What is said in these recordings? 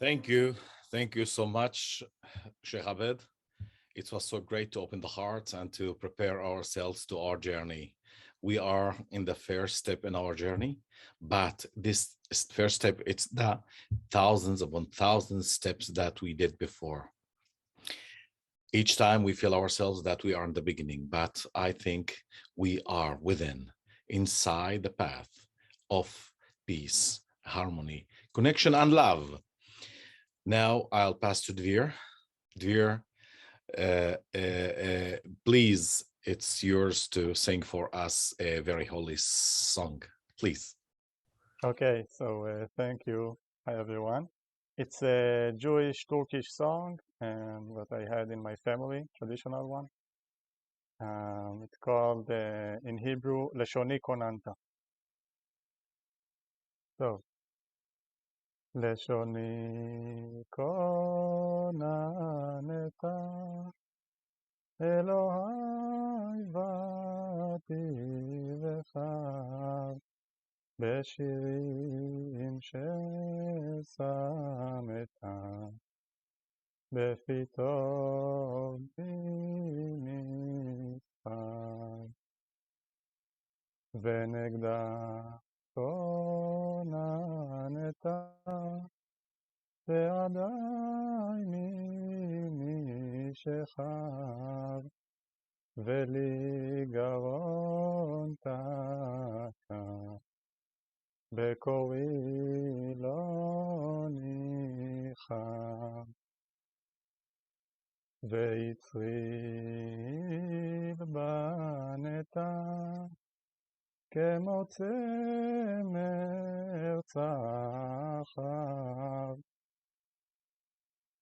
Thank you. Thank you so much, Shahed. It was so great to open the heart and to prepare ourselves to our journey. We are in the first step in our journey, but this first step, it's the thousands upon thousands steps that we did before. Each time we feel ourselves that we are in the beginning, but I think we are within, inside the path of peace, harmony, connection, and love. Now I'll pass to Dvir. Dvir, please, it's yours to sing for us a very holy song, please. Okay, so thank you. Hi, everyone. It's a Jewish Turkish song that I had in my family, traditional one. It's called, in Hebrew, Leshoni Konanta. So, Leshoni Konaneta Elohai Vati Vechav בשירים ששמת בפי טוב במצחק ונגדה כוננת ועדיין ממי שחב ולי גרון תקע בקורי לא ניחם ויצריב בנתה כמו צמר צחב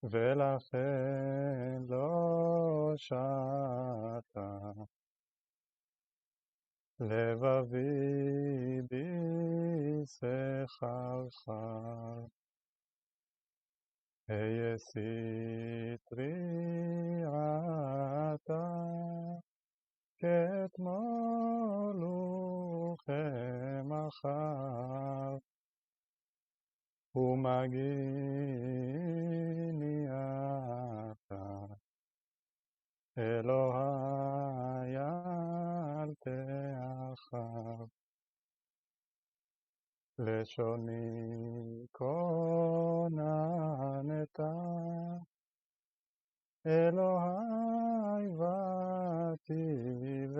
ולכן לא שתה לבבי בסחרחר היה סטרי עתה כתמול וכמחר ומגיני אתה אלוהי אל תאחר לשוני כוננתה אלוהי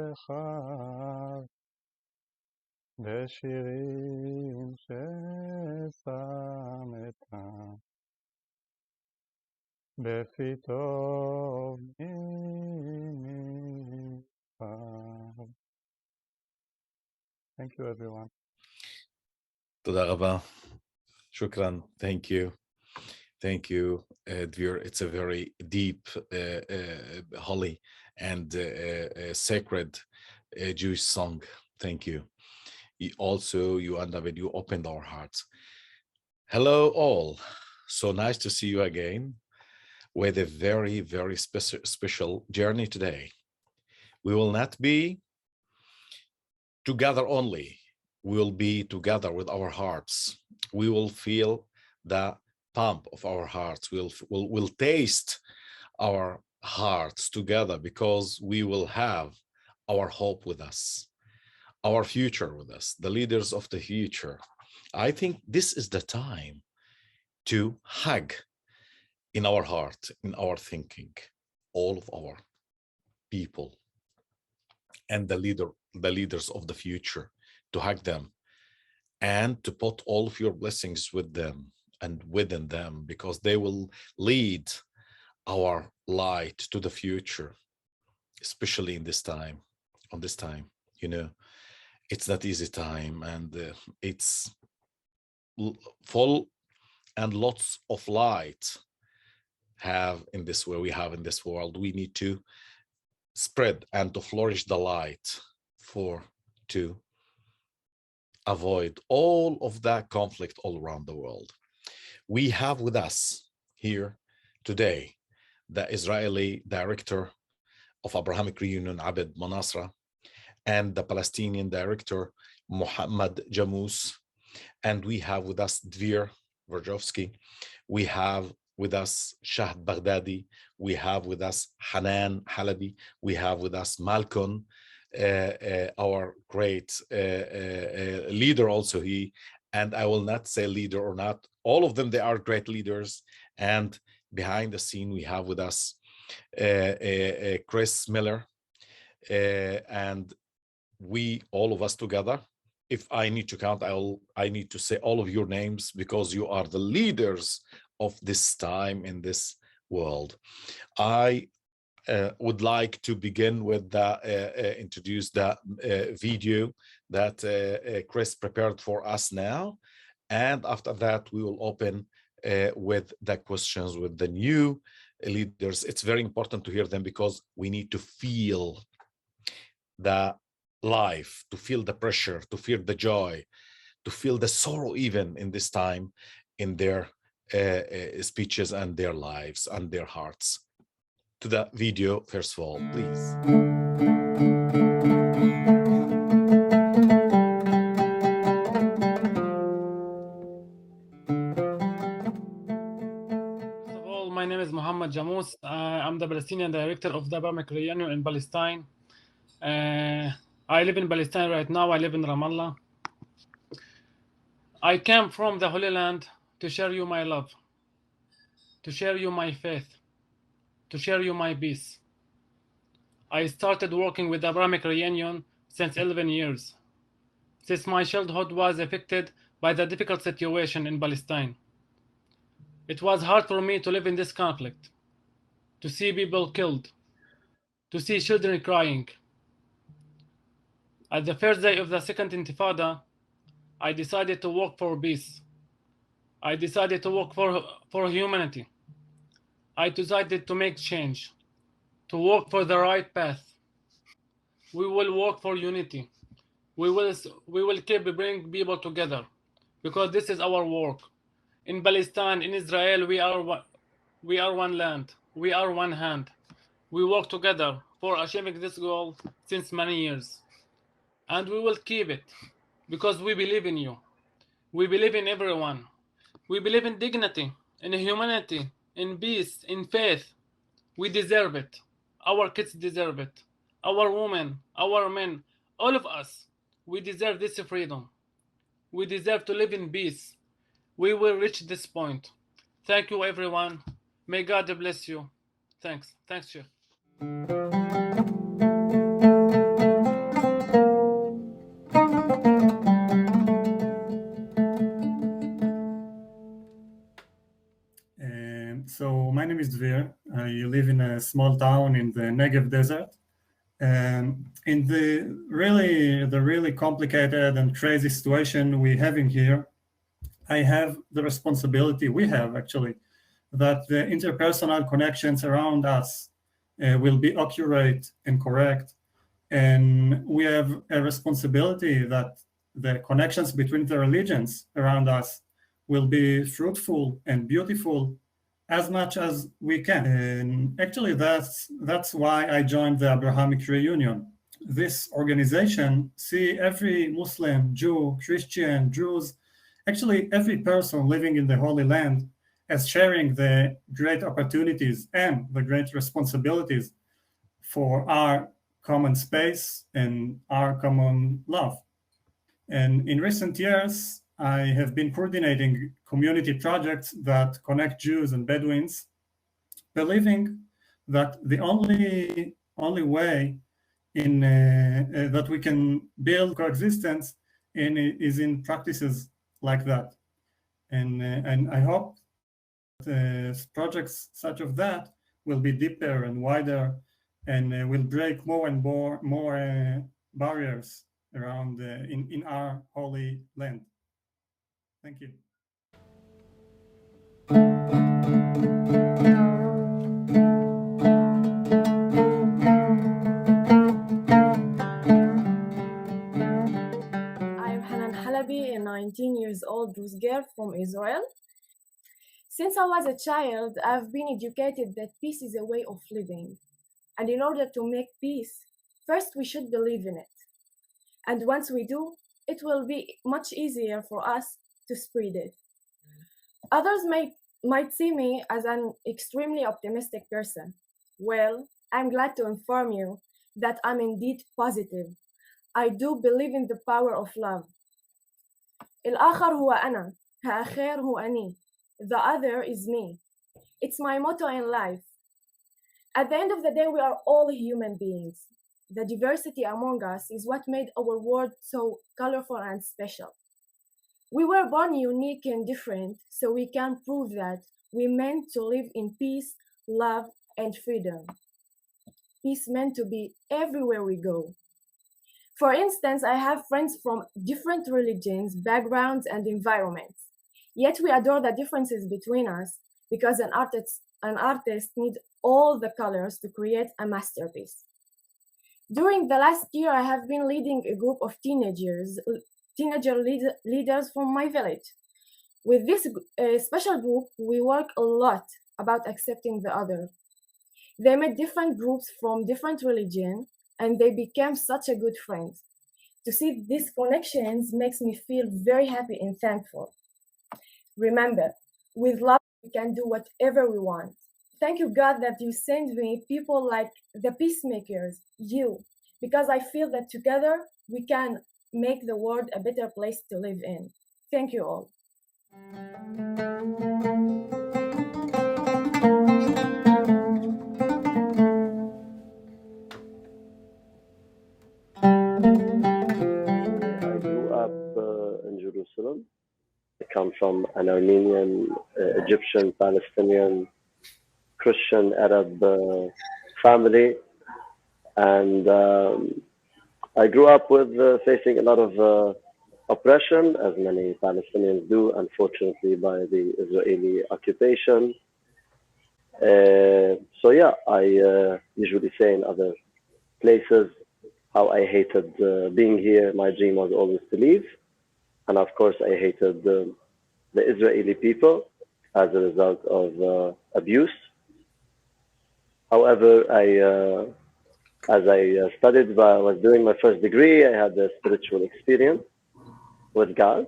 ותבחר בשירים ששמת בפי טוב ממצחק. Thank you, everyone. תודה רבה. Shukran. Thank you. Thank you, Dvir. It's a very deep, holy, and sacred Jewish song. Thank you. You and David, you opened our hearts. Hello, all. So nice to see you again with a very, very special journey today. We will not be together only. We will be together with our hearts. We will feel the pump of our hearts. We'll taste our hearts together because we will have our hope with us, our future with us, the leaders of the future. I think this is the time to hug in our heart, in our thinking, all of our people and the leaders of the future, to hug them and to put all of your blessings with them and within them, because they will lead our light to the future, especially in this time, on this time. You know, it's not easy time, and it's full and lots of light we have in this world. We need to spread and to flourish the light to avoid all of that conflict all around the world. We have with us here today the Israeli director of Abrahamic Reunion, Abed Manasra, and the Palestinian director, Mohammed Jamus. And we have with us Dvir, Warshovsky. We have with us Shahed Bagdadi. We have with us Hanan Halabi. We have with us Malkon, our great leader also and I will not say leader or not, all of them, they are great leaders. And behind the scene, we have with us Chris Miller, and we, all of us together, if I need to count, I need to say all of your names because you are the leaders of this time in this world. I would like to begin with introduce the video that Chris prepared for us now. And after that, we will open with the questions with the new leaders. It's very important to hear them because we need to feel the life, to feel the pressure, to feel the joy, to feel the sorrow even in this time in their speeches and their lives and their hearts. To the video, first of all, please. First of all, my name is Mohammed Jamous. I'm the Palestinian director of the Abrahamic Reunion in Palestine. I live in Palestine right now. I live in Ramallah. I came from the Holy Land to share you my love, to share you my faith, to share you my peace. I started working with the Abrahamic Reunion since 11 years, since my childhood was affected by the difficult situation in Palestine. It was hard for me to live in this conflict, to see people killed, to see children crying. At the first day of the Second Intifada, I decided to work for peace. I decided to work for humanity. I decided to make change, to work for the right path. We will work for unity. We will keep bringing people together because this is our work. In Palestine, in Israel, we are one land. We are one hand. We work together for achieving this goal since many years. And we will keep it because we believe in you. We believe in everyone. We believe in dignity, in humanity, in peace, in faith. We deserve it. Our kids deserve it. Our women, our men, all of us, we deserve this freedom. We deserve to live in peace. We will reach this point. Thank you, everyone. May God bless you. Thanks. Thanks, Chef. So my name is Dvir. I live in a small town in the Negev desert. In the really complicated and crazy situation we have in here, I have the responsibility, we have actually, that the interpersonal connections around us will be accurate and correct. And we have a responsibility that the connections between the religions around us will be fruitful and beautiful as much as we can. And actually, that's why I joined the Abrahamic Reunion. This organization see every Muslim, Jew, Christian, Druze, actually every person living in the Holy Land as sharing the great opportunities and the great responsibilities for our common space and our common love. And in recent years, I have been coordinating community projects that connect Jews and Bedouins, believing that the only way in that we can build coexistence is in practices like that. And I hope projects such as that will be deeper and wider and will break more and more barriers around in our holy land. Thank you. I'm Hanan Halabi, a 19 years old Druze girl from Israel. Since I was a child, I've been educated that peace is a way of living. And in order to make peace, first we should believe in it. And once we do, it will be much easier for us to spread it. Others might see me as an extremely optimistic person. Well, I'm glad to inform you that I'm indeed positive. I do believe in the power of love. الآخر هو أنا. الآخر هو أني. The other is me. It's my motto in life. At the end of the day, we are all human beings. The diversity among us is what made our world so colorful and special. We were born unique and different, so we can prove that we meant to live in peace, love, and freedom. Peace meant to be everywhere we go. For instance, I have friends from different religions, backgrounds, and environments. Yet we adore the differences between us because an artist needs all the colors to create a masterpiece. During the last year, I have been leading a group of teenager leaders from my village. With this special group, we work a lot about accepting the other. They met different groups from different religions, and they became such a good friends. To see these connections makes me feel very happy and thankful. Remember, with love, we can do whatever we want. Thank you, God, that you send me people like the peacemakers, you, because I feel that together we can make the world a better place to live in. Thank you all. I grew up in Jerusalem. I come from an Armenian, Egyptian, Palestinian, Christian, Arab family, and I grew up with facing a lot of oppression, as many Palestinians do, unfortunately, by the Israeli occupation. So yeah, I usually say in other places how I hated being here. My dream was always to leave. And of course, I hated the Israeli people as a result of abuse. However, as I studied, I was doing my first degree, I had a spiritual experience with God,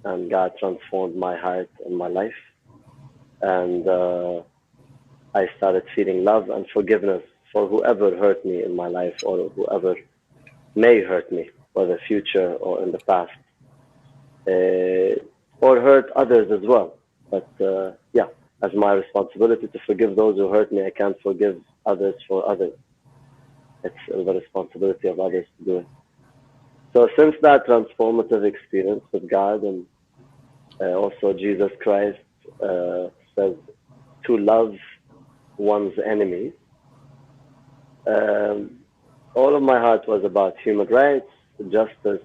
and God transformed my heart and my life. And I started feeling love and forgiveness for whoever hurt me in my life or whoever may hurt me, whether future or in the past, or hurt others as well. But yeah, as my responsibility to forgive those who hurt me, I can't forgive others for others. It's the responsibility of others to do it. So since that transformative experience with God, and also Jesus Christ says to love one's enemies, all of my heart was about human rights, justice,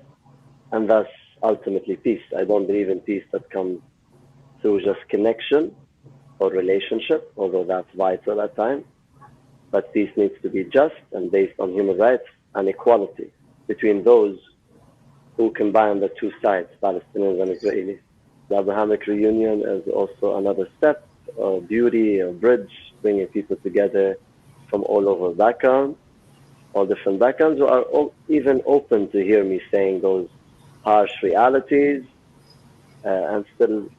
and thus ultimately peace. I don't believe in peace that comes through just connection or relationship, although that's vital at times. But peace needs to be just and based on human rights and equality between those who combine the two sides, Palestinians and Israelis. The Abrahamic Reunion is also another step, a beauty, a bridge, bringing people together from all over backgrounds, all different backgrounds, who are all even open to hear me saying those harsh realities, and still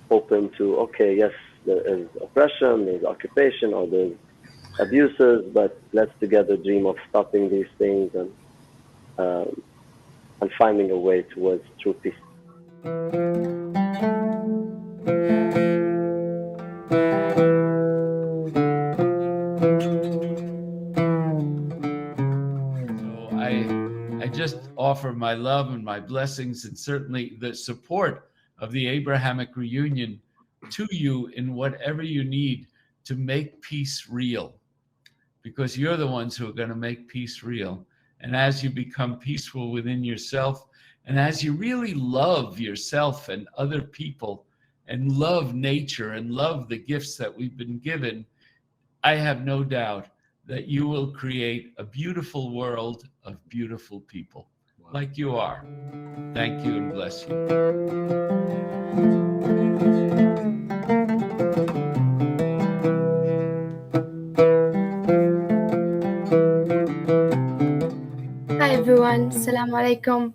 open to, okay, yes, there is oppression, there's occupation, or there's abuses, but let's together dream of stopping these things and finding a way towards true peace. So I just offer my love and my blessings and certainly the support of the Abrahamic Reunion to you in whatever you need to make peace real, because you're the ones who are going to make peace real. And as you become peaceful within yourself, and as you really love yourself and other people and love nature and love the gifts that we've been given, I have no doubt that you will create a beautiful world of beautiful people like you are. Thank you and bless you. Hi everyone, Assalamu alaikum.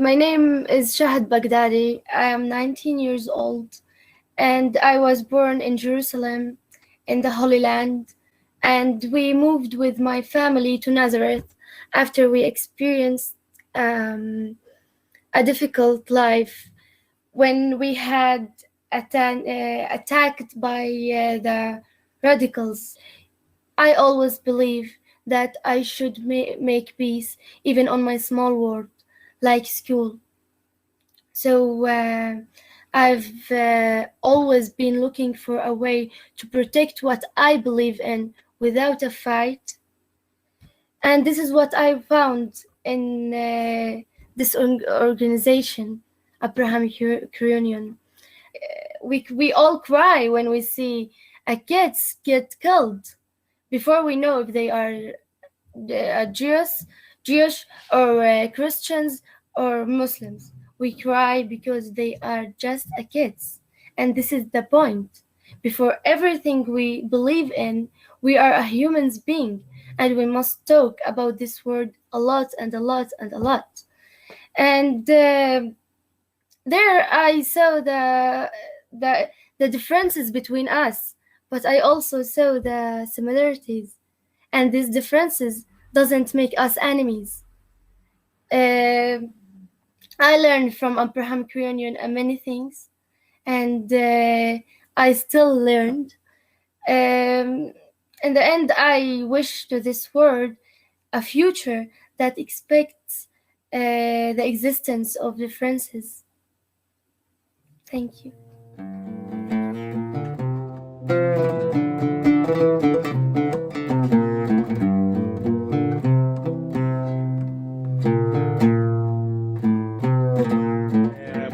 My name is Shahed Bagdadi. I am 19 years old, and I was born in Jerusalem, in the Holy Land, and we moved with my family to Nazareth after we experienced a difficult life when we had attacked by the radicals. I always believe that I should make peace even on my small world, like school. So I've always been looking for a way to protect what I believe in without a fight. And this is what I found in this organization, Abrahamic Reunion. We all cry when we see a kids get killed before we know if they are Jewish or Christians or Muslims. We cry because they are just a kids. And this is the point. Before everything we believe in, we are a human being, and we must talk about this word a lot and a lot and a lot. And there I saw the differences between us, but I also saw the similarities. And these differences doesn't make us enemies. I learned from Abrahamic Reunion many things, and I still learned. In the end, I wish to this world a future that expects the existence of differences. Thank you.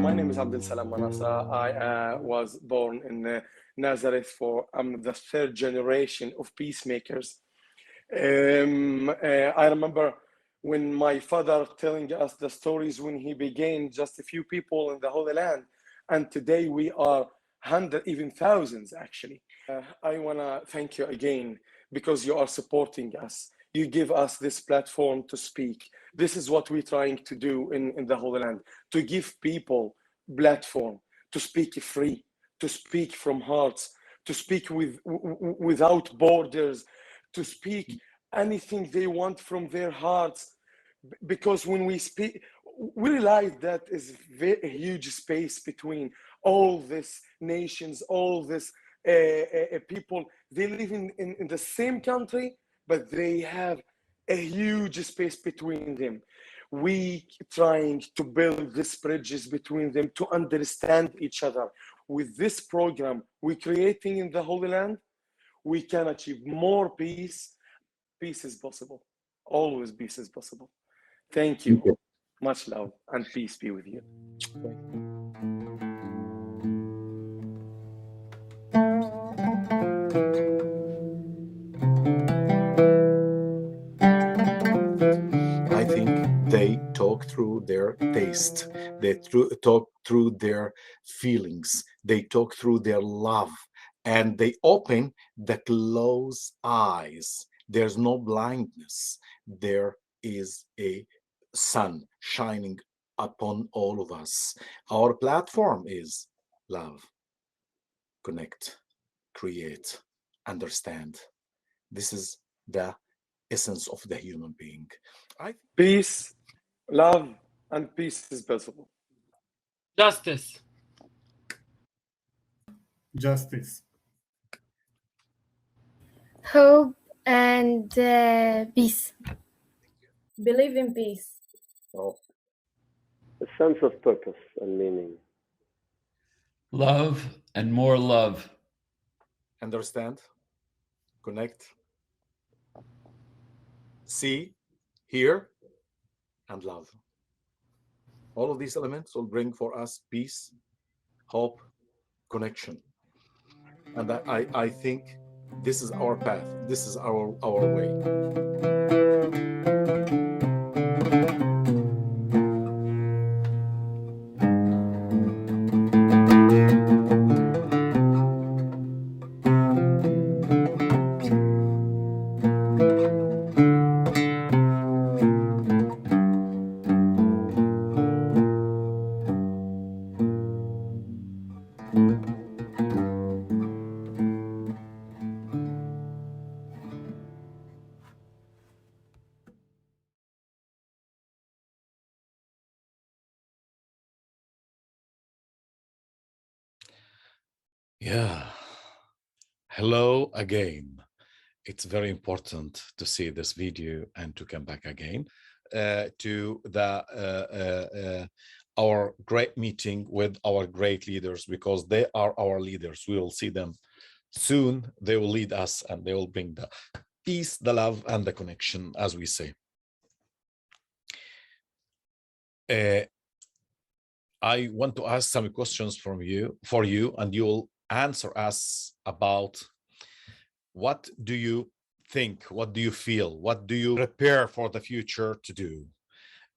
My name is Abed Manasra. I was born in Nazareth. I'm the third generation of peacemakers. I remember when my father telling us the stories when he began just a few people in the Holy Land, and today we are hundreds, even thousands actually. I want to thank you again because you are supporting us. You give us this platform to speak. This is what we're trying to do in the Holy Land, to give people platform to speak free, to speak from hearts, to speak without borders, to speak anything they want from their hearts. Because when we speak, we realize that is a huge space between all these nations, all these people. They live in the same country, but they have a huge space between them. We trying to build these bridges between them to understand each other. With this program we're creating in the Holy Land, we can achieve more peace. Peace is possible. Always peace is possible. Thank you. Much love and peace be with you. I think they talk through their taste, they talk through their feelings, they talk through their love, and they open the closed eyes. There's no blindness. There is a sun shining upon all of us. Our platform is love, connect, create, understand. This is the essence of the human being. Peace, love, and peace is possible. Justice. Justice. Hope and peace. Believe in peace. Hope. A sense of purpose and meaning. Love and more love. Understand, connect, see, hear, and love. All of these elements will bring for us peace, hope, connection. And I think this is our path. This is our way. Yeah. Hello again. It's very important to see this video and to come back again to our great meeting with our great leaders, because they are our leaders. We will see them soon. They will lead us and they will bring the peace, the love, and the connection, as we say. I want to ask some questions for you, and you will answer us about what do you think, what do you feel, what do you prepare for the future to do.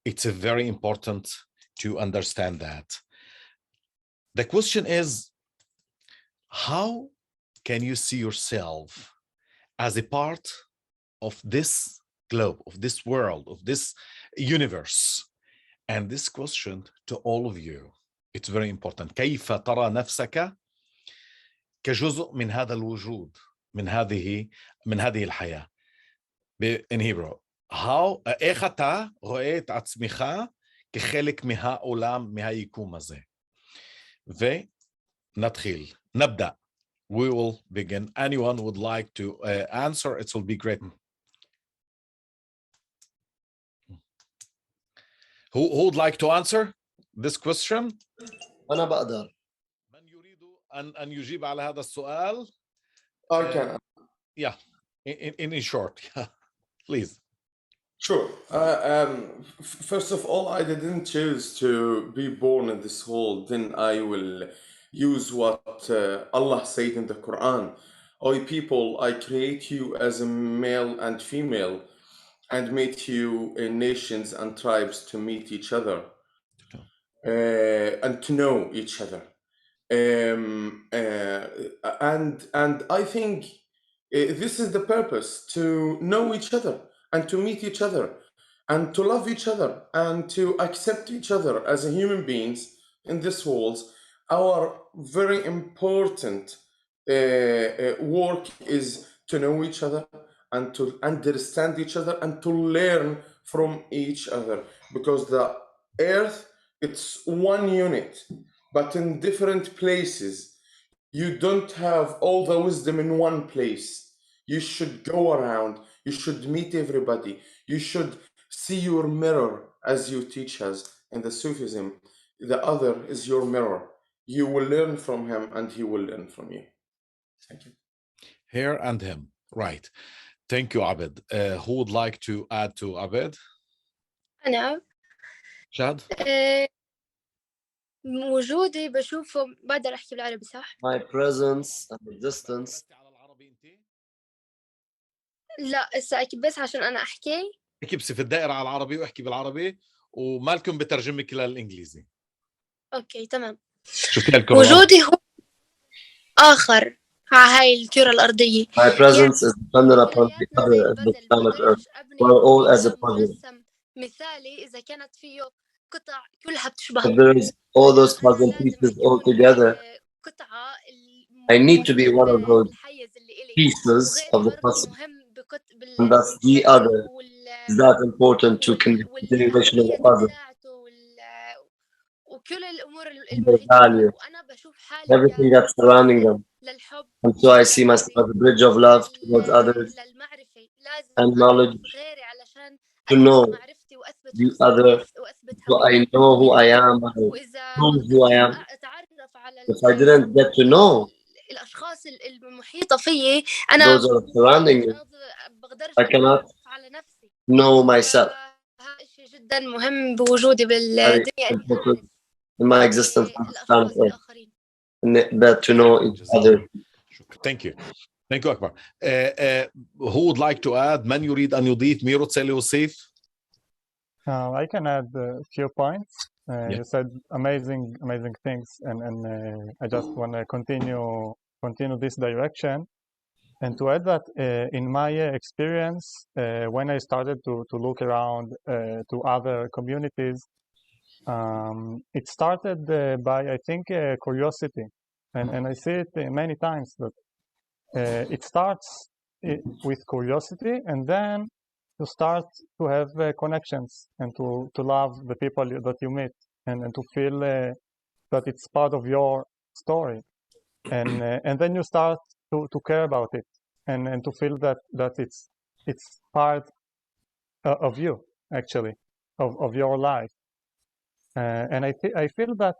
It's very important to understand that. The question is, how can you see yourself as a part of this globe, of this world, of this universe? And this question to all of you, it's very important. كيف ترى نفسك كجزء من هذا الوجود، من هذه الحياة. In Hebrew, how איך אתה רואה את עצמך כחלק מהעולם, מהיקום הזה. ונתחיל, נבדא. We will begin. Anyone would like to answer, it will be great. Who would like to answer this question? أنا بقدر. من يريد أن يجيب على هذا السؤال? I can. Yeah, in short, please. Sure. First of all, I didn't choose to be born in this world. Then I will use what Allah said in the Quran. O people, I create you as a male and female and made you nations and tribes to meet each other and to know each other. And I think this is the purpose, to know each other and to meet each other and to love each other and to accept each other as human beings in this world. Our very important work is to know each other and to understand each other and to learn from each other, because the earth, it's one unit, but in different places. You don't have all the wisdom in one place. You should go around. You should meet everybody. You should see your mirror, as you teach us in the Sufism. The other is your mirror. You will learn from him and he will learn from you. Thank you. Here and him. Right. Thank you, Abed. Who would like to add to Abed? أنا Shad? وجودي بشوفه. بقدر أحكي بالعربي صح؟ My presence and the distance. لا هسه أكيد بس عشان أنا أحكي. اكبسي في الدائرة على العربي واحكي بالعربي ومالكم بترجمك للإنجليزي. أوكي تمام. شوفي لكم وجودي هو آخر على هاي الكرة الأرضية. My presence is dependent upon the other as the planet Earth. We're all as a puzzle. مثالي إذا كانت فيه قطع كلها بتشبه. If there is all those puzzle pieces all together, I need to be one of those pieces of the puzzle. And thus the other is that important to continuation of the puzzle. The value, everything that's surrounding them. And so I see myself as a bridge of love towards others and knowledge to know the other, so I know who I am, I prove who I am. If I didn't get to know those are surrounding me, I cannot know myself. In my existence on this planet Earth, that to know each other. Thank you. Thank you, Akbar. Who would like to add? من يريد أن يضيف؟ مين רוצה להוסיף? I can add a few points. Yeah. You said amazing things, and I just want to continue this direction, and to add that in my experience, when I started to look around to other communities, it started by, I think, curiosity. And I see it many times that it starts with curiosity, and then you start to have connections and to love the people that you meet, and to feel that it's part of your story, and then you start to care about it, and to feel that it's part of you, actually, of your life. And I feel that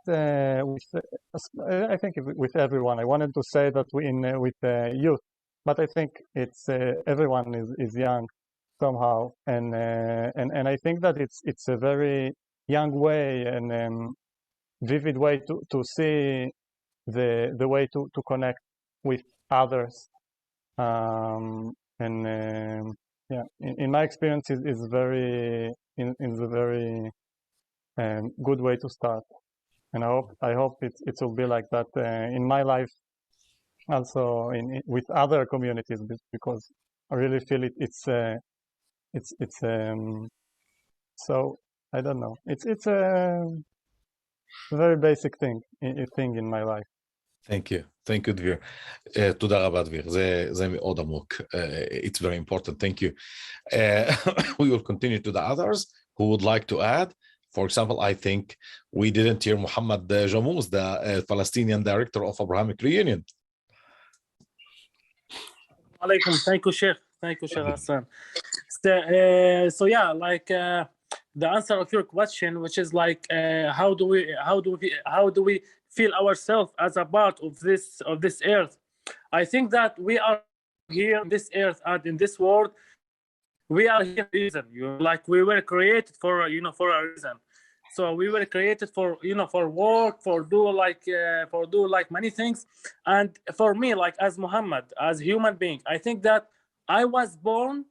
I think with everyone. I wanted to say that with youth, but I think it's everyone is young somehow, and I think that it's a very young way and vivid way to see the way to connect with others, and yeah, in my experience is very is a very good way to start, and I hope it will be like that in my life, also with other communities, because I really feel it's so I don't know, it's a very basic thing in my life. Thank you, Dvir. תודה רבה, דביר. זה מאוד עמוק. It's very important. Thank you. We will continue to the others who would like to add. For example, I think we didn't hear Muhammad Jamous, the Palestinian director of Abrahamic Reunion. Alaikum. Thank you, Sheikh. Thank you, Sheikh Hassan. So yeah, like the answer of your question, which is like how do we feel ourselves as a part of this earth? I think that we are here on this earth and in this world. We are here for a reason, like we were created for for a reason. So we were created for for work, for do like many things. And for me, like as Muhammad, as a human being, I think that I was born,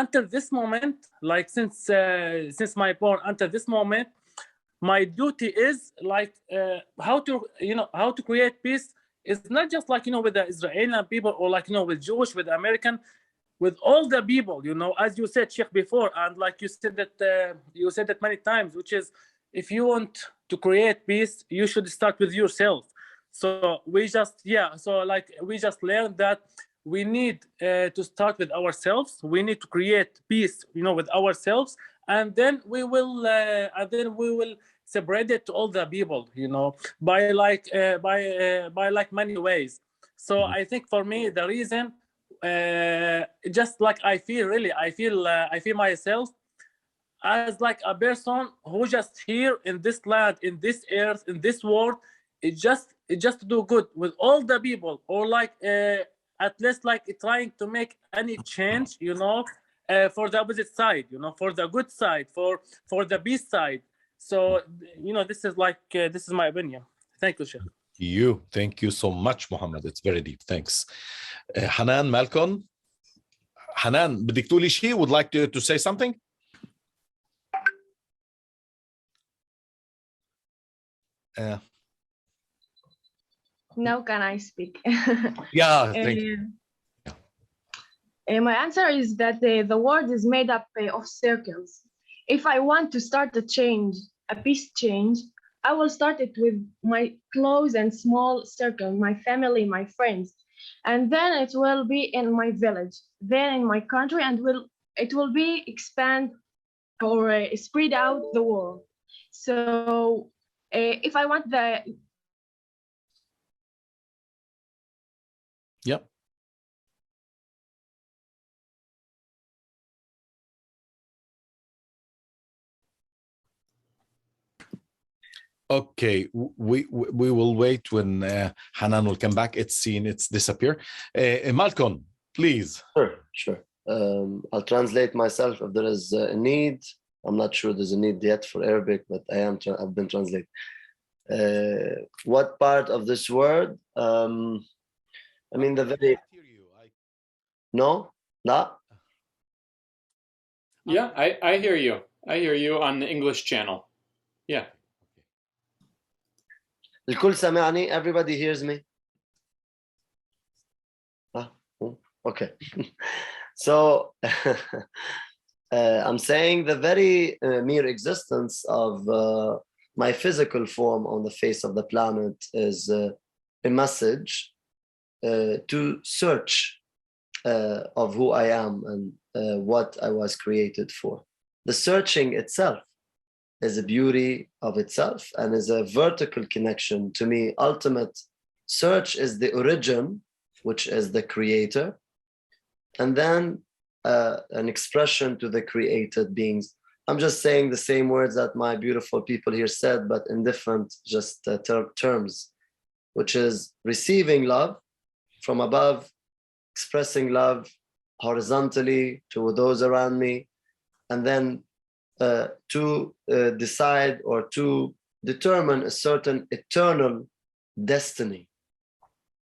until this moment, like since my born until this moment, my duty is like how to create peace. It's not just like with the Israeli people, or like with Jewish, with American, with all the people, as you said, Sheikh, before, and like you said that many times, which is, if you want to create peace, you should start with yourself. So we just learned that we need to start with ourselves. We need to create peace, with ourselves, and then we will separate it to all the people, by many ways. So I think for me, the reason, just like I feel myself as like a person who just here in this land, in this earth, in this world, it just to do good with all the people, or like at least like trying to make any change, for the opposite side, for the good side, for the peace side. So this is my opinion. Thank you, Sheikh. Thank you so much, Muhammad. It's very deep. Thanks. Hanan, Malkon. Hanan, بدك تقولي شيء? Would like to say something? Now can I speak? Yeah, thank you. My answer is that the world is made up of circles. If I want to start a peace change, I will start it with my close and small circle, my family, my friends, and then it will be in my village, then in my country, and it will be expand or spread out the world. So if I want the Yep. Okay, we will wait when Hanan will come back. It's disappear. Malkon, please. Sure. I'll translate myself if there is a need. I'm not sure there's a need yet for Arabic, but I've been translating. What part of this word? I mean the very. No? Yeah, I hear you. I hear you on the English channel. Yeah. الكل سامعني? Everybody hears me? Okay. So I'm saying the very mere existence of my physical form on the face of the planet is a message to search of who I am and what I was created for. The searching itself is a beauty of itself and is a vertical connection. To me, ultimate search is the origin, which is the creator, and then an expression to the created beings. I'm just saying the same words that my beautiful people here said, but in different just terms, which is receiving love from above, expressing love horizontally to those around me, and then to decide or to determine a certain eternal destiny,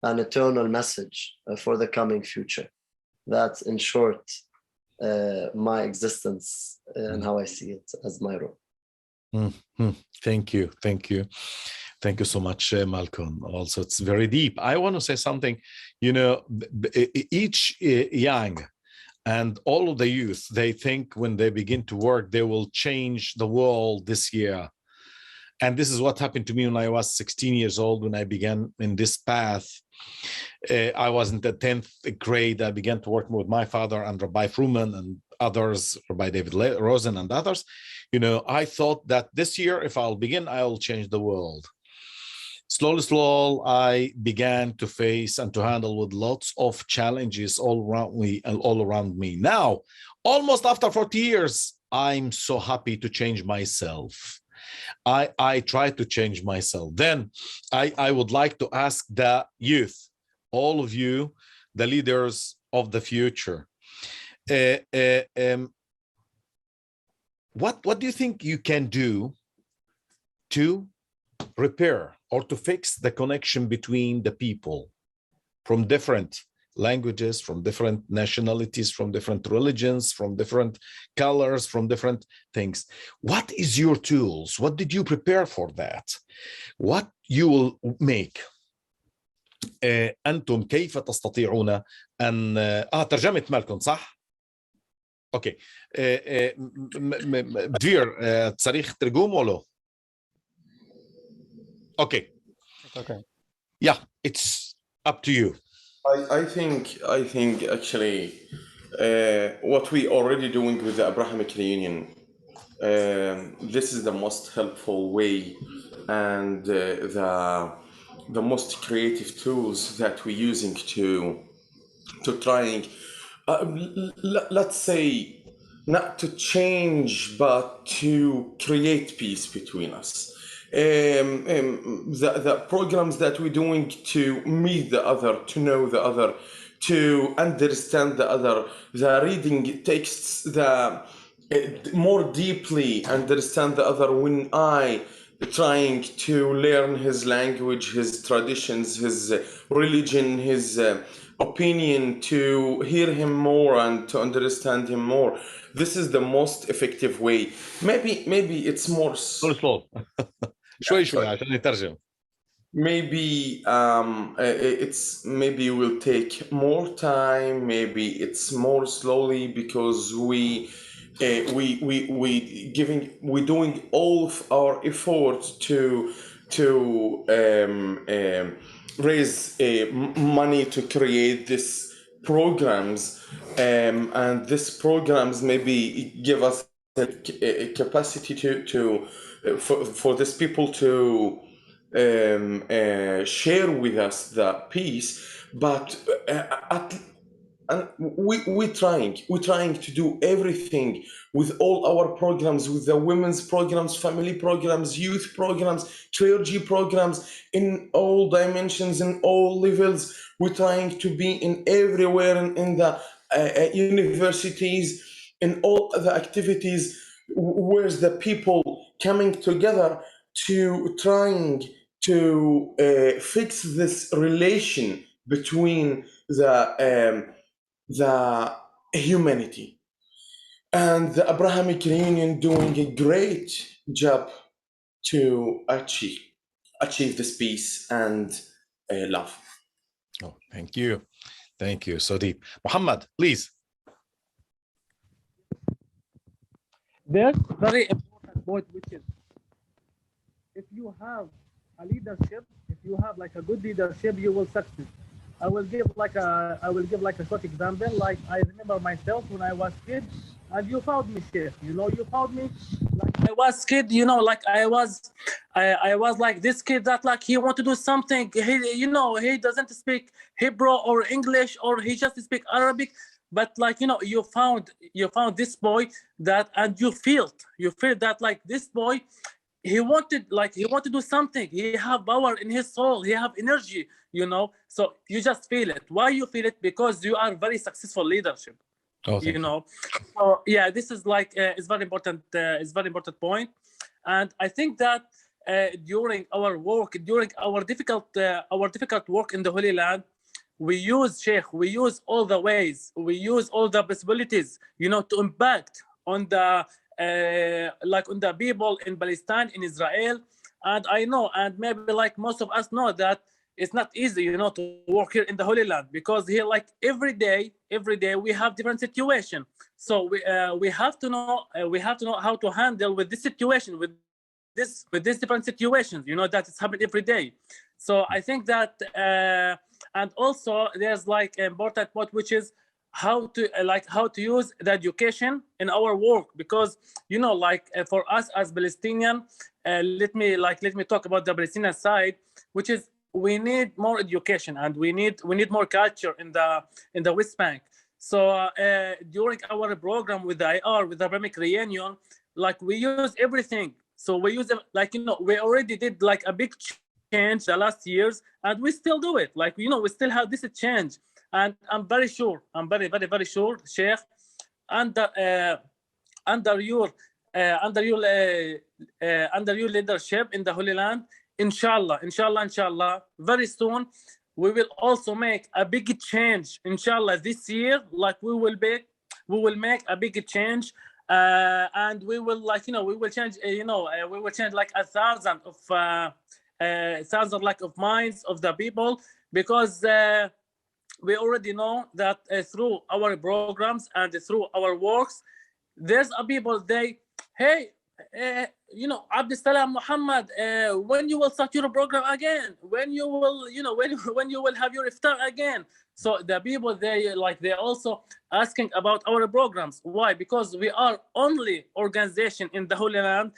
an eternal message for the coming future. That's in short my existence and how I see it as my role. Mm-hmm. Thank you. Thank you. Thank you so much, Malkon. Also, it's very deep. I want to say something, each young and all of the youth, they think when they begin to work, they will change the world this year. And this is what happened to me when I was 16 years old, when I began in this path. I was in the 10th grade. I began to work with my father and Rabbi Fruman and others, Rabbi David Rosen and others. I thought that this year, if I'll begin, I'll change the world. Slowly, I began to face and to handle with lots of challenges all around me. Now, almost after 40 years, I'm so happy to change myself. I try to change myself. Then I would like to ask the youth, all of you, the leaders of the future, what do you think you can do to repair or to fix the connection between the people from different languages, from different nationalities, from different religions, from different colors, from different things? What is your tools? What did you prepare for that? What you will make? أنتم كيف تستطيعون أن ترجمة مالكون صح؟ أوكي. دفير تصريخ ترجمة ولا؟ Okay. Okay. Yeah, it's up to you. I think actually what we already doing with the Abrahamic Reunion, this is the most helpful way and the most creative tools that we're using to trying, let's say, not to change, but to create peace between us. The programs that we're doing to meet the other, to know the other, to understand the other, the reading texts, the more deeply understand the other. When I trying to learn his language, his traditions, his religion, his opinion, to hear him more and to understand him more. This is the most effective way. Maybe it's more slow. شوي عشان يترجم. Maybe maybe will take more time. Maybe it's more slowly because we doing all of our efforts to raise money to create this programs, and these programs maybe give us a capacity to for these people to share with us the peace, but we're trying to do everything with all our programs, with the women's programs, family programs, youth programs, clergy programs, in all dimensions, in all levels. We're trying to be in everywhere, in the universities, in all the activities, where's the people coming together to trying to fix this relation between the humanity. And the Abrahamic Reunion doing a great job to achieve this peace and love. Oh, thank you. Thank you. So deep. Muhammad, please. There's very important point, which is if you have a leadership, if you have like a good leadership, you will succeed. I will give like a short example. Like I remember myself when I was kid, and you found me, Sheikh. You found me. Like I was kid, like I was like this kid that like he want to do something. He doesn't speak Hebrew or English, or he just speak Arabic. But like you found this boy that, and you feel that like this boy, he wanted to do something. He have power in his soul. He have energy. So you just feel it. Why you feel it? Because you are very successful leadership. Oh, thank you. So yeah, this is like it's very important. It's very important point, and I think that during our work, during our difficult work in the Holy Land, we use all the ways, we use all the possibilities, to impact on the on the people in Palestine, in Israel. And I know, and maybe like most of us know, that it's not easy, to work here in the Holy Land, because here, like every day we have different situation. So we have to know how to handle with this situation, with this different situations, that it's happening every day. So I think that, and also there's like an important point, which is how to use the education in our work, because for us as Palestinian, let me talk about the Palestinian side, which is we need more education, and we need more culture in the West Bank. So during our program with the IR, with the Abrahamic Reunion, like we use everything. So we use we already did like a big change the last years, and we still do it. Like we still have this change, and I'm very sure, I'm very, very, very sure, Sheikh, under your leadership in the Holy Land, inshallah, very soon we will also make a big change. Inshallah, this year, like we will make a big change, and we will we will change like 1,000 of minds of the people, because we already know that through our programs and through our works, there's a people, hey, Abdul Salam Muhammad, when you will start your program again, when you will when you will have your iftar again. So the people, they also asking about our programs. Why? Because we are only organization in the Holy Land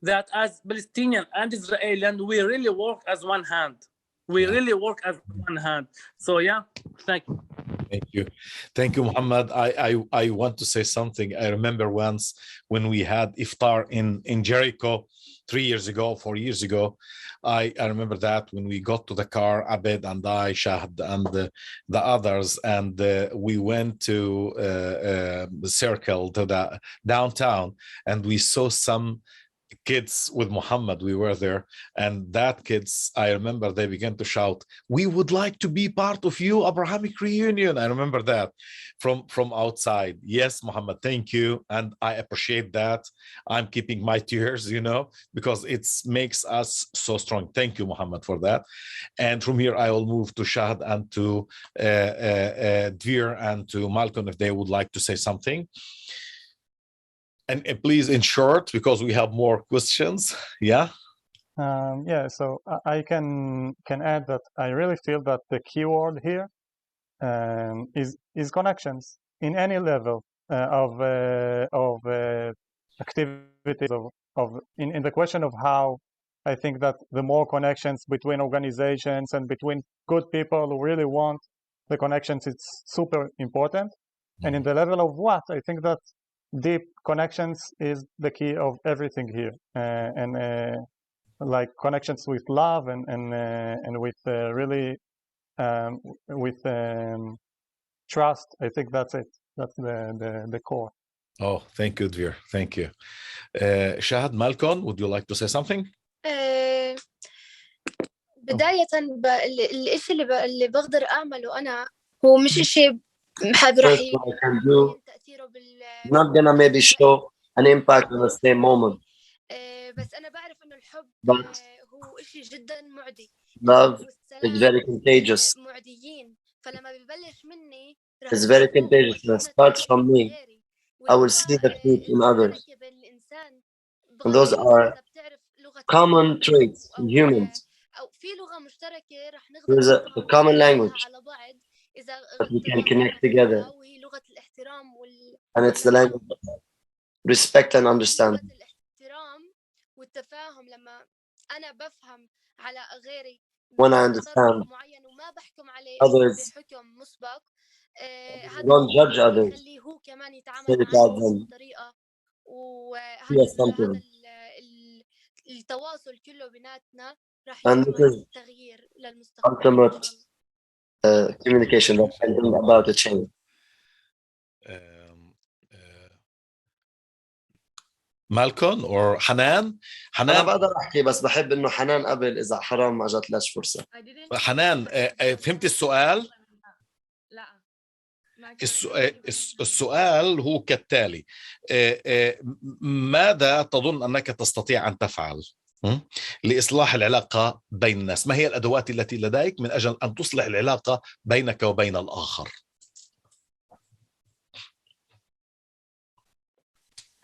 that, as Palestinian and Israeli, we really work as one hand. Really work as one hand. So yeah, thank you. Thank you, Muhammad. I want to say something. I remember once when we had iftar in Jericho 4 years ago. I remember that when we got to the car, Abed and I, Shahed and the others, and we went to the circle to the downtown, and we saw some kids with Muhammad. We were there, and that kids, I remember they began to shout, "We would like to be part of you Abrahamic Reunion." I remember that from outside. Yes, Muhammad, thank you, and I appreciate that. I'm keeping my tears, because it makes us so strong. Thank you, Muhammad, for that. And from here I will move to Shahed and to Dvir and to Malkon if they would like to say something. And please, in short, because we have more questions. Yeah. So I can add that I really feel that the key word here is connections in any level of activities in the question of how. I think that the more connections between organizations and between good people who really want the connections, it's super important. And in the level of what, I think that deep connections is the key of everything here, and like connections with love and with really with trust. I think that's it. That's the core. Oh, thank you, Dvir. Thank you. Shahed, Malkon, would you like to say something? بداية الإشي اللي بقدر أعمله أنا هو مش إشي راح تأثيره not gonna maybe show an impact in the same moment. بس أنا بعرف إنه الحب هو إشي جدا معدي. Love is very contagious. معديين. فلما ببلش مني It's very contagious. When it starts from me, I will see the fruit in others. And those are common traits in humans. There's a common language that we can connect together. And it's the language of respect and understanding. When I understand others, don't judge others, say about them, be attentive. And this is ultimate communication that can bring about a change. Malkon or Hanan? أنا بقدر أحكي بس بحب إنه حنان قبل إذا حرام ما جاتلاش فرصة. حنان فهمت السؤال؟ السؤال هو كالتالي: ماذا تظن أنك تستطيع أن تفعل لإصلاح العلاقة بين الناس؟ ما هي الأدوات التي لديك من أجل أن تصلح العلاقة بينك وبين الآخر؟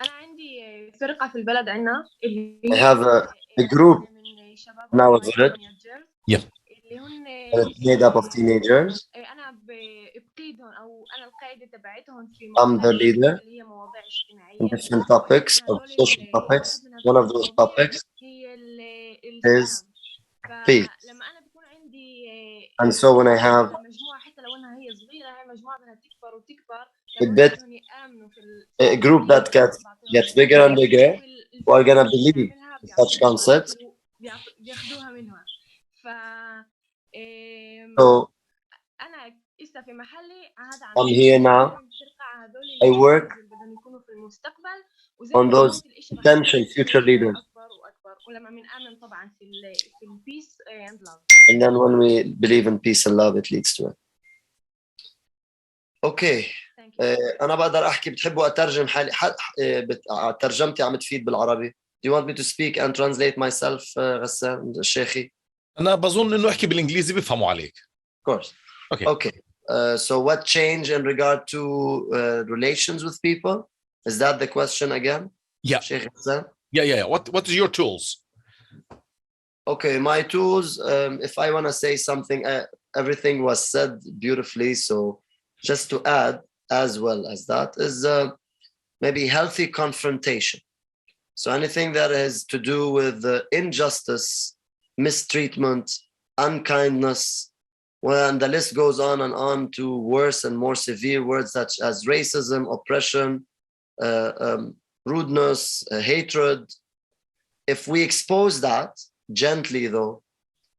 أنا عندي فرقة في البلد عنا I have a group now in village. Yeah. It's made up of teenagers. أنا بقيدهم أو أنا القائدة تبعتهم في I'm the leader اللي هي مواضيع in different topics of social topics. One of those topics is peace. لما أنا بكون عندي And so when I have مجموعة حتى لو إنها هي صغيرة هي مجموعة بدها تكبر وتكبر a bit, a group that gets bigger and bigger, who are gonna believe in such concepts. بياخدوها منها. So أنا إسا في محلي هذا I'm here now. I work on those potential future leaders. And then when we believe in peace and love, it leads to it. Okay. أنا بقدر أحكي. بتحبوا أترجم حالي؟ ترجمتي عم تفيد بالعربي. Do you want me to speak and translate myself, غسان الشيخي? أنا بظن إنه أحكي بالإنجليزي بيفهموا عليك. Of course. Okay. So what changed in regard to relations with people? Is that the question again? Yeah. Sheikh Hassan? Yeah. What is your tools? Okay, my tools, if I want to say something, everything was said beautifully. So just to add as well as that is maybe healthy confrontation. So anything that has to do with injustice, mistreatment, unkindness, when the list goes on and on to worse and more severe words such as racism, oppression, rudeness, hatred. If we expose that gently though,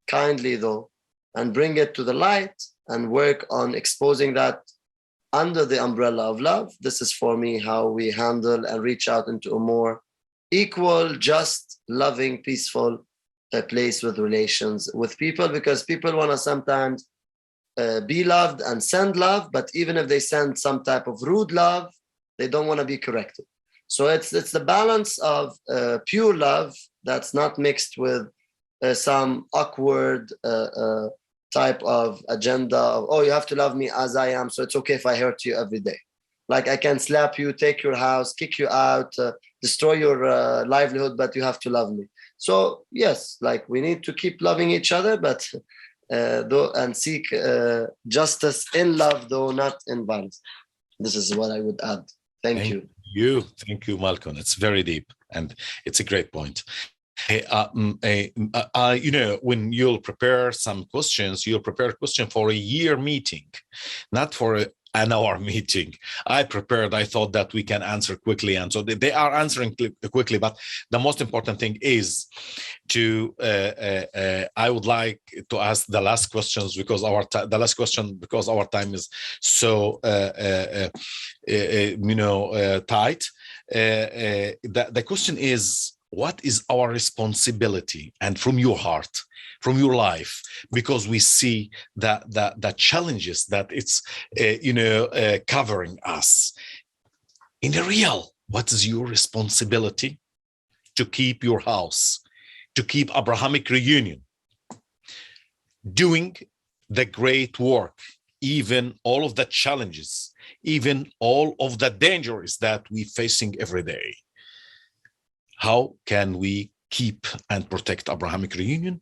kindly though, and bring it to the light and work on exposing that under the umbrella of love, this is for me how we handle and reach out into a more equal, just, loving, peaceful place with relations with people, because people want to sometimes be loved and send love, but even if they send some type of rude love, they don't want to be corrected. So it's the balance of pure love that's not mixed with some awkward type of agenda of, oh, you have to love me as I am, so it's okay if I hurt you every day. Like I can slap you, take your house, kick you out, destroy your livelihood, but you have to love me. So yes, like we need to keep loving each other, but though, and seek justice in love, though not in violence. This is what I would add. Thank you. Thank you, Malkon. It's very deep and it's a great point. When you'll prepare some questions, you'll prepare a question for a year meeting, not for an hour meeting. I thought that we can answer quickly, and so they are answering quickly, but the most important thing is to I would like to ask the last questions because our time is so tight. The question is, what is our responsibility, and from your heart, from your life, because we see the challenges that it's covering us. In the real, what is your responsibility to keep your house, to keep Abrahamic Reunion doing the great work, even all of the challenges, even all of the dangers that we're facing every day? How can we keep and protect Abrahamic Reunion,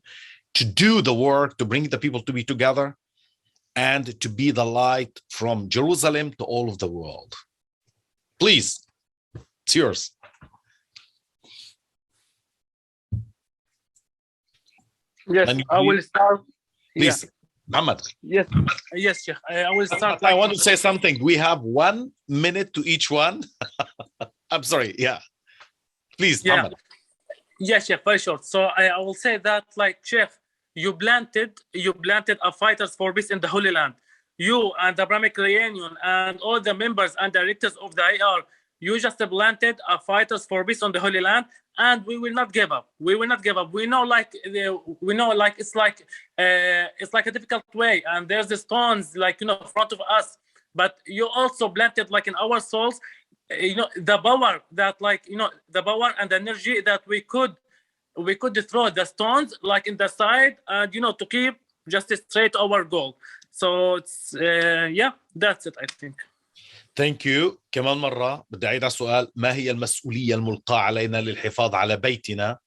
to do the work, to bring the people to be together, and to be the light from Jerusalem to all of the world. Please, it's yours. Yes, I will start. Please, Muhammad. Yes, Sheikh. I will start. I want to say something. We have 1 minute to each one. I'm sorry. Yeah. Please, Muhammad. Yes, Sheikh, very short. So I will say that, like, Sheikh, you planted a fighters for peace in the Holy Land. You and the Abrahamic Reunion and all the members and directors of the IR, you just planted a fighters for peace on the Holy Land, and we will not give up. We will not give up. We know, like, it's like a difficult way, and there's the stones, like, in front of us. But you also planted, like, in our souls, the power that, like, the power and the energy that we could throw the stones, like, in the side, and to keep just straight our goal. So it's that's it, I think. Thank you. كمان مرة بدي أعيد على السؤال: ما هي المسؤولية الملقاة علينا للحفاظ على بيتنا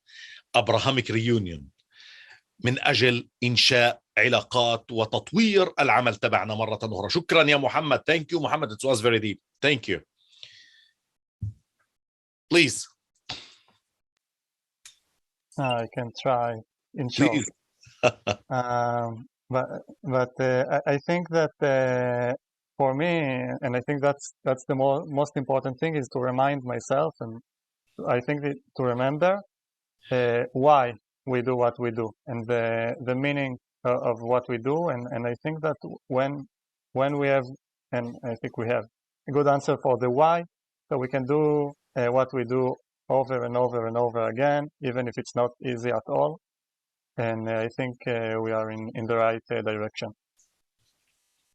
Abrahamic Reunion من أجل إنشاء علاقات وتطوير العمل تبعنا مرة أخرى؟ شكرا يا محمد. Thank you, Muhammad. It was very deep. Thank you. Please. I can try in short. But I think that for me, and I think that's the most important thing, is to remind myself, and I think to remember why we do what we do, and the meaning of what we do, and I think that when we have, and I think we have a good answer for the why, so we can do what we do over and over and over again, even if it's not easy at all. And I think we are in the right direction.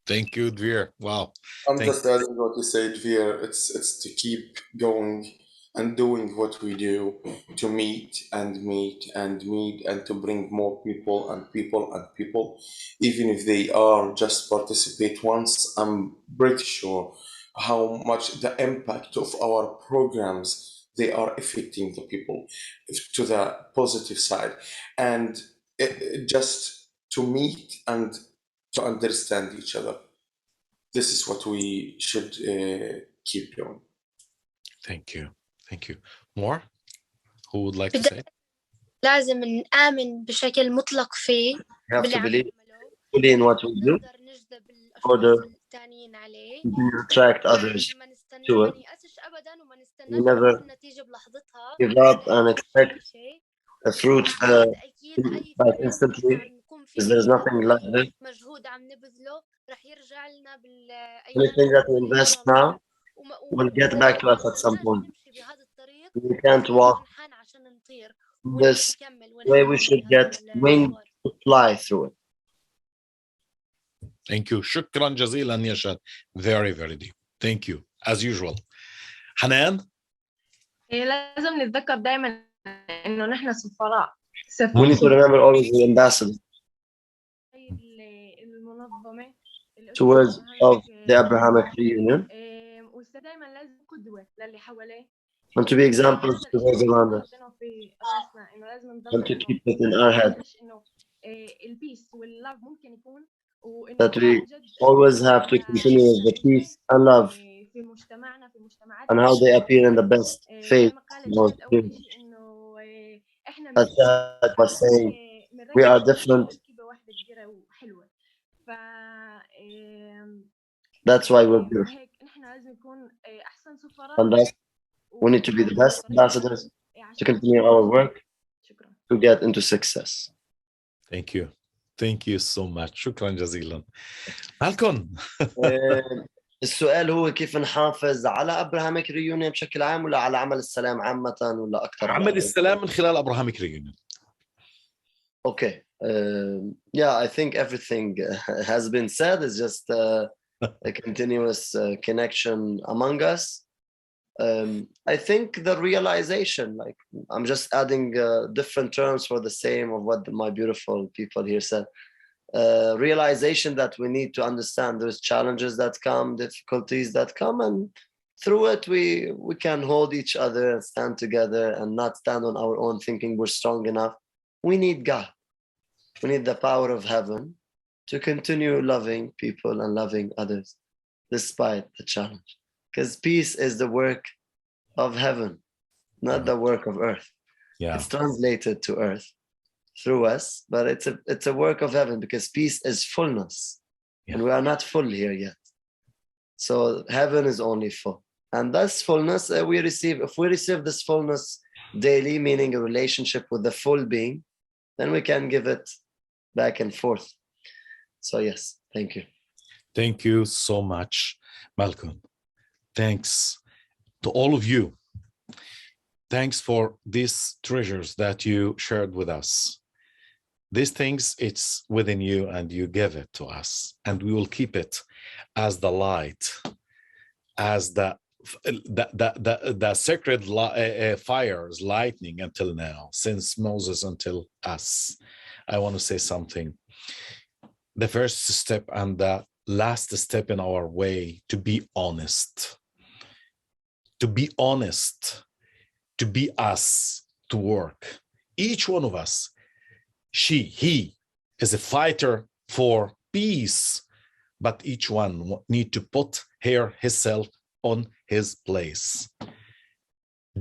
Thank you, Dvir. Wow. I'm just adding what you say, Dvir. It's to keep going and doing what we do, to meet and to bring more people and people, even if they are just participate once. I'm pretty sure how much the impact of our programs, they are affecting the people to the positive side, and just to meet and to understand each other. This is what we should keep doing. Thank you. Thank you. More? Who would like to say? لازم نآمن بشكل مطلق فيه. We have to believe fully in what we do in order to attract others to it. We never give up and expect a fruit like instantly, because there's nothing like this. Anything that we invest now will get back to us at some point. We can't walk this way. We should get wings to fly through it. Thank you. شكرا جزيلا يا شاد. Very, very deep. Thank you. As usual. حنان؟ لازم نتذكر دائما إنه نحن سفراء. We need to remember always the ambassador towards of the Abrahamic Reunion, and to be examples to those around us, and to keep it in our head that we always have to continue with the peace and love, and how they appear in the best faith. As Shahed was saying, we are different. That's why we're beautiful. And thus, we need to be the best ambassadors to continue our work to get into success. Thank you. Thank you so much. شكرا جزيلا. مالكون. السؤال هو كيف نحافظ على Abrahamic Reunion بشكل عام، ولا على عمل السلام عامة، ولا أكثر عمل السلام من خلال Abrahamic Reunion. Okay. Yeah, I think everything has been said. It's just a continuous connection among us. I think the realization, like, I'm just adding different terms for the same of what my beautiful people here said. Realization that we need to understand there's challenges that come, difficulties that come, and through it, we can hold each other and stand together and not stand on our own thinking we're strong enough. We need God. We need the power of heaven to continue loving people and loving others despite the challenge. Because peace is the work of heaven, not the work of earth. Yeah. It's translated to earth through us, but it's a work of heaven, because peace is fullness. Yeah. And we are not full here yet. So heaven is only full. And this fullness we receive, if we receive this fullness daily, meaning a relationship with the full being, then we can give it back and forth. So yes, thank you. Thank you so much, Malkon. Thanks to all of you. Thanks for these treasures that you shared with us. These things, it's within you and you give it to us, and we will keep it as the light, as the sacred fires lightning until now, since Moses until us. I want to say something. The first step and the last step in our way to be honest, to be honest, to be us, to work. Each one of us, he is a fighter for peace, but each one need to put himself on his place.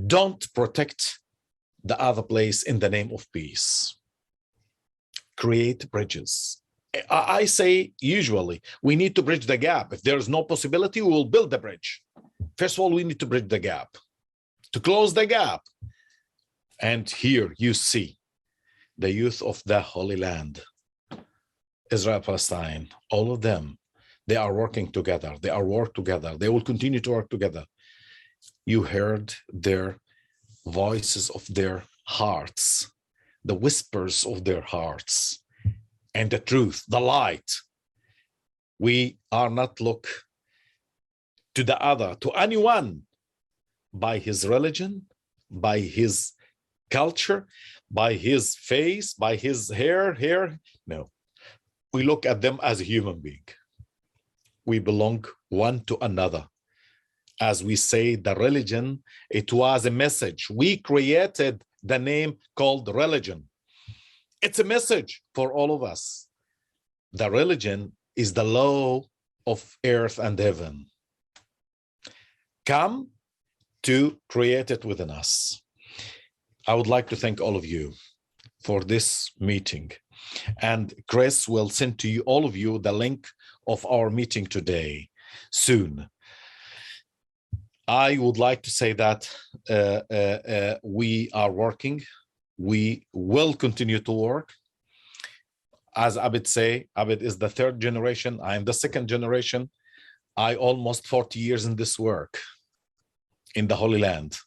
Don't protect the other place in the name of peace. Create bridges. I say usually we need to bridge the gap. If there's no possibility, we will build the bridge. First of all, we need to bridge the gap, to close the gap. And here you see the youth of the Holy Land, Israel, Palestine, all of them, they are working together. They are working together. They will continue to work together. You heard their voices of their hearts, the whispers of their hearts, and the truth, the light. We are not look to the other, to anyone, by his religion, by his culture, by his face, by his hair. No, we look at them as a human being. We belong one to another. As we say, the religion, it was a message. We created the name called religion. It's a message for all of us. The religion is the law of earth and heaven. Come to create it within us. I would like to thank all of you for this meeting. And Chris will send to you, all of you, the link of our meeting today soon. I would like to say that we are working. We will continue to work. As Abed say, Abed is the third generation. I am the second generation. I almost 40 years in this work in the Holy Land.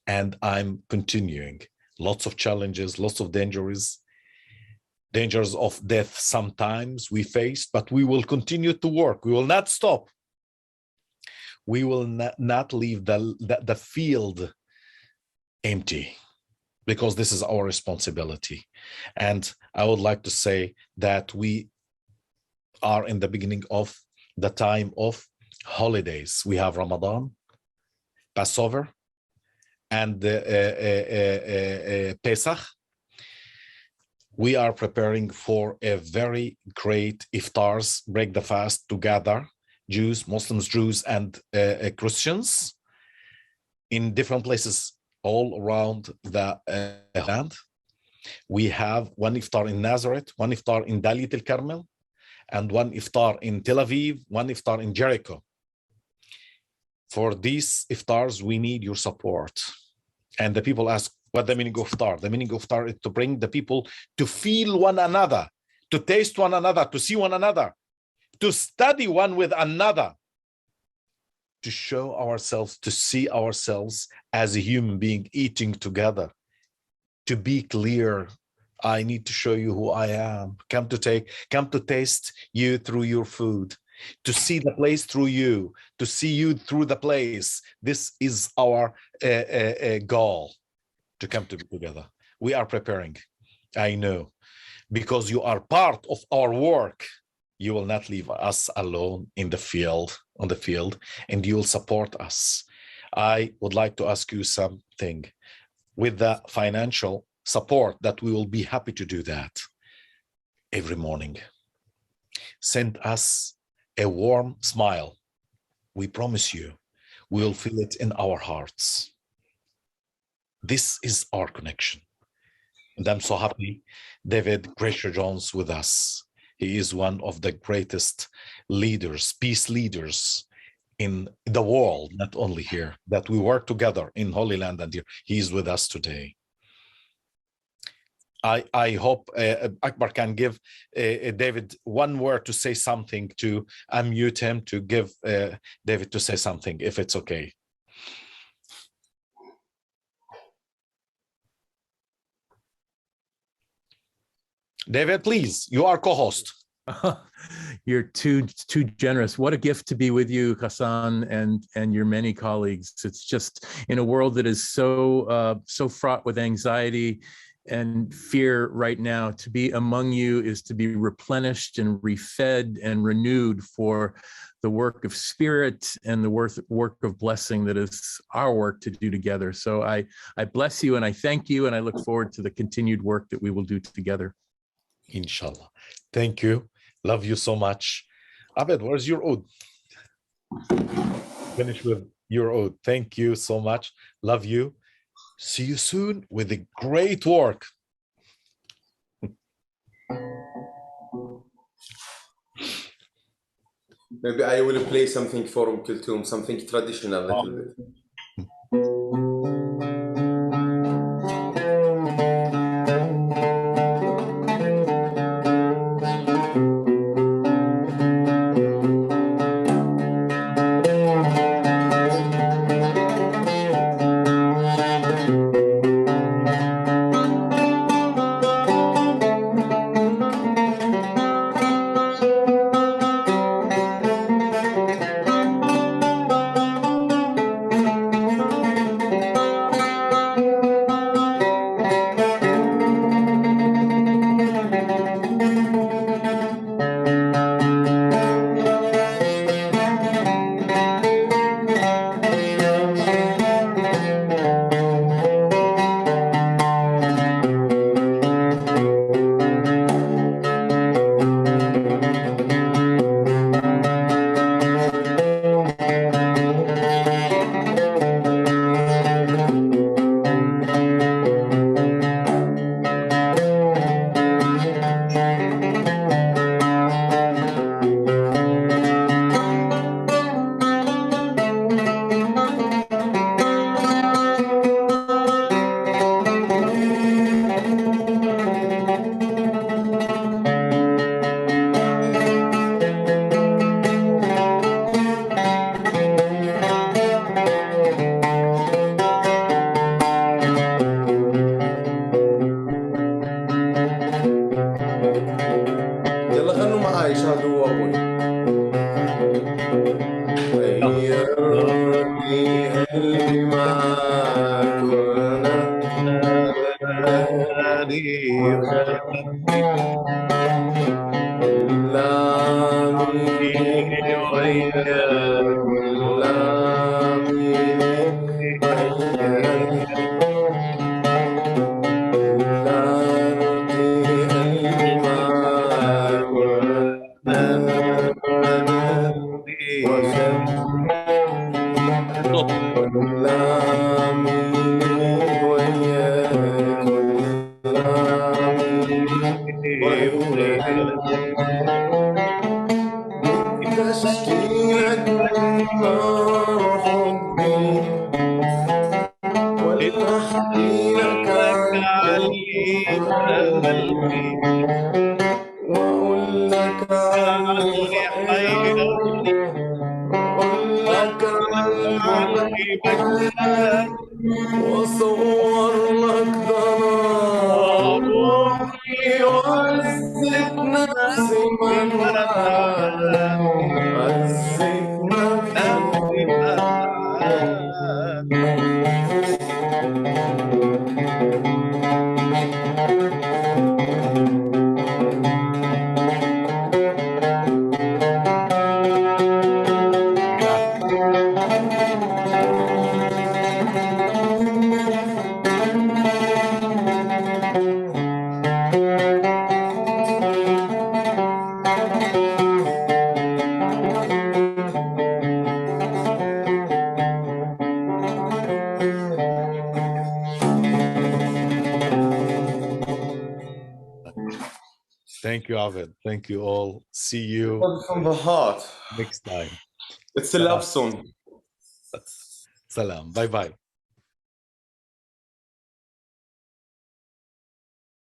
And I'm continuing. Lots of challenges, lots of dangers of death sometimes we face, but we will continue to work. We will not stop. We will not leave the field empty, because this is our responsibility. And I would like to say that we are in the beginning of the time of holidays. We have Ramadan, Passover, and Pesach. We are preparing for a very great iftars, break the fast together, Jews, Muslims, Jews, and Christians in different places all around the land. We have one iftar in Nazareth, one iftar in Dalit el-Carmel, and one iftar in Tel Aviv, one iftar in Jericho. For these iftars, we need your support. And the people ask, what the meaning of iftar? The meaning of iftar is to bring the people to feel one another, to taste one another, to see one another, to study one with another, to show ourselves, to see ourselves as a human being eating together, to be clear. I need to show you who I am. Come to taste you through your food, to see the place through you, to see you through the place. This is our goal, to come together. We are preparing, I know, because you are part of our work. You will not leave us alone in the field, on the field, and you will support us. I would like to ask you something. With the financial support, that we will be happy to do that every morning. Send us a warm smile. We promise you, we will feel it in our hearts. This is our connection. And I'm so happy David Gracier Jones with us. He is one of the greatest leaders, peace leaders in the world, not only here, that we work together in Holy Land, and here he is with us today. I hope Akbar can give David one word to say something, to unmute him, to give David to say something, if it's okay. David, please, you are co-host. You're too generous. What a gift to be with you, Hassan, and your many colleagues. It's just in a world that is so fraught with anxiety and fear right now. To be among you is to be replenished and refed and renewed for the work of spirit and the work of blessing that is our work to do together. So I bless you and I thank you, and I look forward to the continued work that we will do together. Inshallah. Thank you. Love you so much. Abed, where's your oud? Finish with your oud. Thank you so much. Love you. See you soon with the great work. Maybe I will play something for Kulthum, something traditional a little bit. Thank you, Abed. Thank you all. See you From the heart. next time. It's a love song. Salam. Bye-bye.